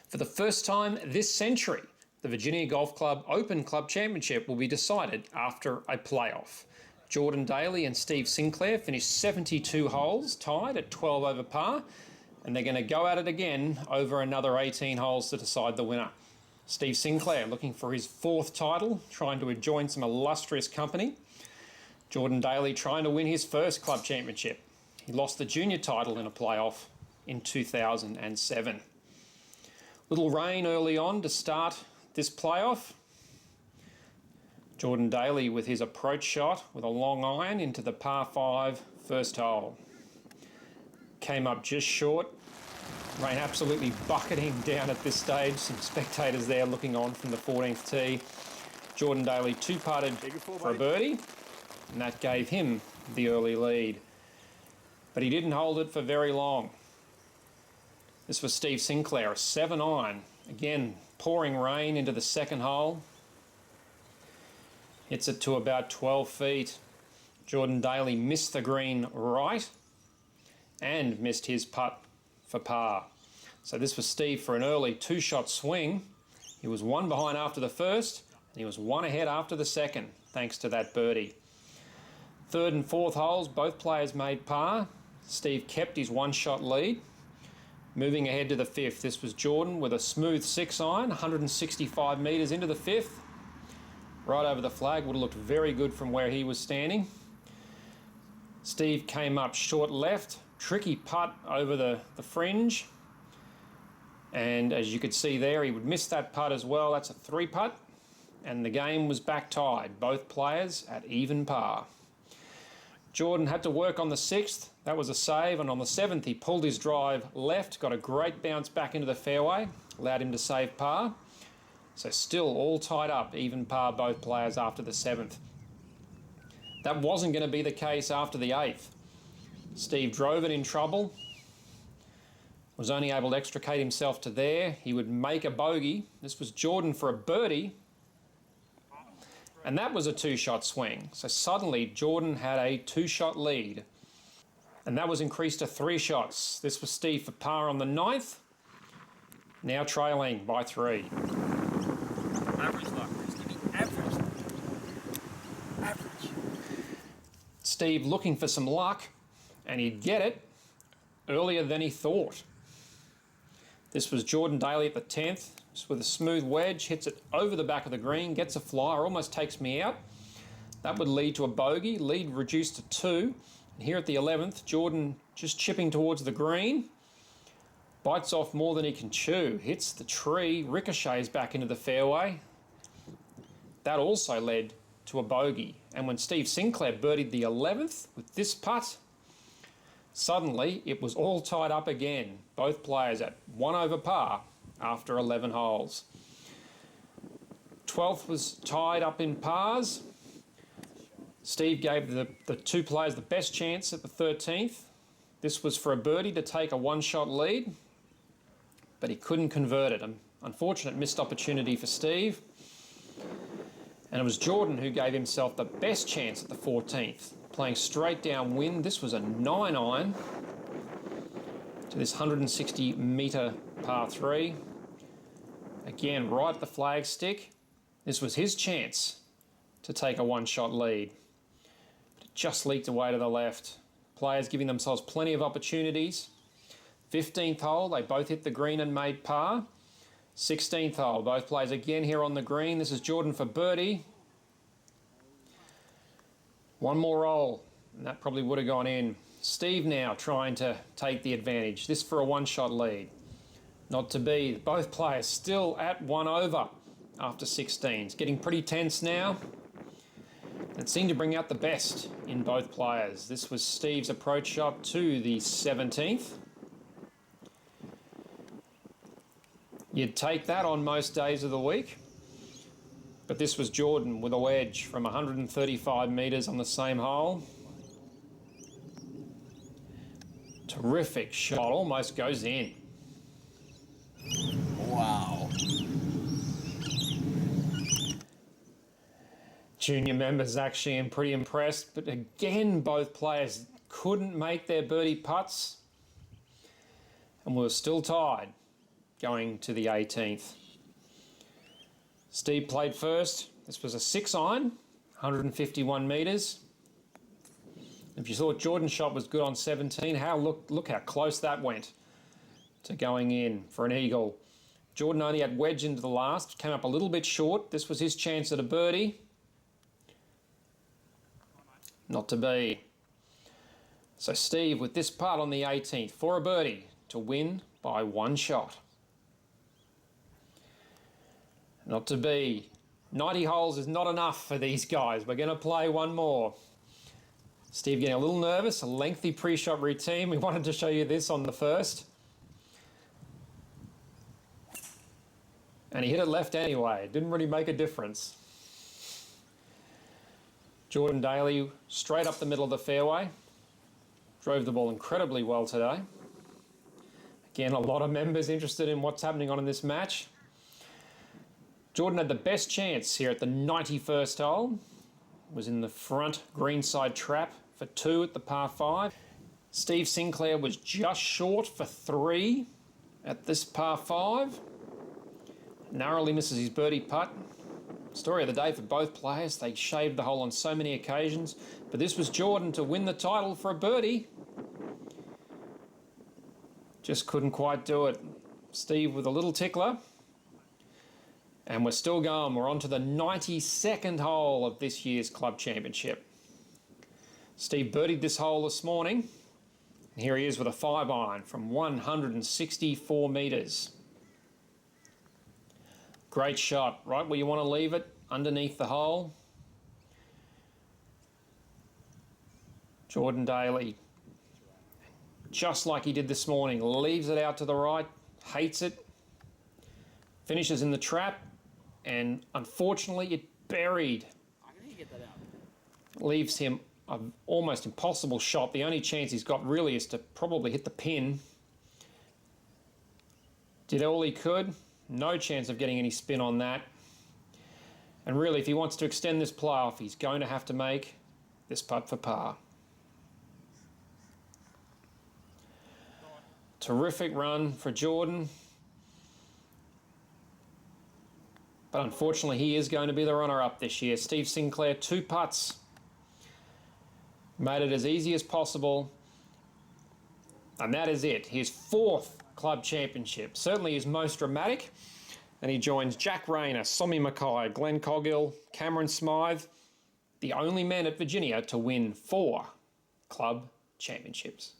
For the first time this century, the Virginia Golf Club Open Club Championship will be decided after a playoff. Jordan Daley and Steve Sinclair finished 72 holes, tied at 12 over par, and they're going to go at it again over another 18 holes to decide the winner. Steve Sinclair looking for his fourth title, trying to join some illustrious company. Jordan Daley trying to win his first club championship. He lost the junior title in a playoff in 2007. Little rain early on to start this playoff. Jordan Daley with his approach shot with a long iron into the par 5 first hole. Came up just short. Rain absolutely bucketing down at this stage. Some spectators there looking on from the 14th tee. Jordan Daley two-putted for a birdie, and that gave him the early lead. But he didn't hold it for very long. This was Steve Sinclair, a 7-iron. Again, pouring rain into the second hole. Hits it to about 12 feet. Jordan Daley missed the green right and missed his putt for par. So this was Steve for an early two-shot swing. He was one behind after the first, and he was one ahead after the second, thanks to that birdie. Third and fourth holes, both players made par. Steve kept his one-shot lead. Moving ahead to the fifth, this was Jordan with a smooth 6-iron, 165 metres into the fifth. Right over the flag, would have looked very good from where he was standing. Steve came up short left, tricky putt over the fringe. And as you could see there, he would miss that putt as well. That's a 3-putt. And the game was back tied, both players at even par. Jordan had to work on the 6th. That was a save, and on the 7th he pulled his drive left, got a great bounce back into the fairway, allowed him to save par. So still all tied up, even par both players after the 7th. That wasn't going to be the case after the 8th. Steve drove it in trouble, was only able to extricate himself to there. He would make a bogey. This was Jordan for a birdie. And that was a two-shot swing. So suddenly Jordan had a two-shot lead. And that was increased to 3 shots. This was Steve for par on the 9th. Now trailing by 3. Average luck. Average. Steve looking for some luck, and he'd get it earlier than he thought. This was Jordan Daley at the 10th. With a smooth wedge, hits it over the back of the green, gets a flyer, almost takes me out. That would lead to a bogey, lead reduced to 2. And here at the 11th, Jordan just chipping towards the green, bites off more than he can chew, hits the tree, ricochets back into the fairway. That also led to a bogey. And when Steve Sinclair birdied the 11th with this putt, suddenly it was all tied up again. Both players at 1 over par after 11 holes. 12th was tied up in pars. Steve gave the two players the best chance at the 13th. This was for a birdie to take a one-shot lead, but he couldn't convert it. An unfortunate missed opportunity for Steve. And it was Jordan who gave himself the best chance at the 14th, playing straight downwind. This was a 9-iron to this 160-metre par 3. Again, right at the flagstick. This was his chance to take a one-shot lead. But it just leaked away to the left. Players giving themselves plenty of opportunities. 15th hole, they both hit the green and made par. 16th hole, both players again here on the green. This is Jordan for birdie. One more roll, and that probably would have gone in. Steve now trying to take the advantage. This for a one-shot lead. Not to be. Both players still at 1 over after 16. It's getting pretty tense now. It seemed to bring out the best in both players. This was Steve's approach shot to the 17th. You'd take that on most days of the week. But this was Jordan with a wedge from 135 metres on the same hole. Terrific shot, almost goes in. Wow. Junior members actually am pretty impressed, but again both players couldn't make their birdie putts, and we were still tied going to the 18th. Steve played first. This was a 6-iron, 151 metres. If you thought Jordan's shot was good on 17, look how close that went to going in for an eagle. Jordan only had wedge into the last, came up a little bit short. This was his chance at a birdie. Not to be. So Steve with this putt on the 18th for a birdie to win by 1 shot. Not to be. 90 holes is not enough for these guys. We're going to play one more. Steve getting a little nervous, a lengthy pre-shot routine. We wanted to show you this on the first. And he hit it left anyway. It didn't really make a difference. Jordan Daley straight up the middle of the fairway. Drove the ball incredibly well today. Again, a lot of members interested in what's happening on in this match. Jordan had the best chance here at the 91st hole. Was in the front greenside trap for 2 at the par 5. Steve Sinclair was just short for 3 at this par 5. Narrowly misses his birdie putt. Story of the day for both players. They shaved the hole on so many occasions. But this was Jordan to win the title for a birdie. Just couldn't quite do it. Steve with a little tickler. And we're still going. We're on to the 92nd hole of this year's club championship. Steve birdied this hole this morning. And here he is with a 5-iron from 164 metres. Great shot, right where you want to leave it, underneath the hole. Jordan Daley, just like he did this morning, leaves it out to the right, hates it, finishes in the trap, and unfortunately it buried. I need to get that out. Leaves him an almost impossible shot. The only chance he's got really is to probably hit the pin. Did all he could. No chance of getting any spin on that. And really, if he wants to extend this playoff, he's going to have to make this putt for par. Terrific run for Jordan. But unfortunately, he is going to be the runner-up this year. Steve Sinclair, 2 putts. Made it as easy as possible. And that is it. His 4th club championship. Certainly his most dramatic. And he joins Jack Rayner, Sommy Mackay, Glenn Coggill, Cameron Smythe, the only men at Virginia to win 4 club championships.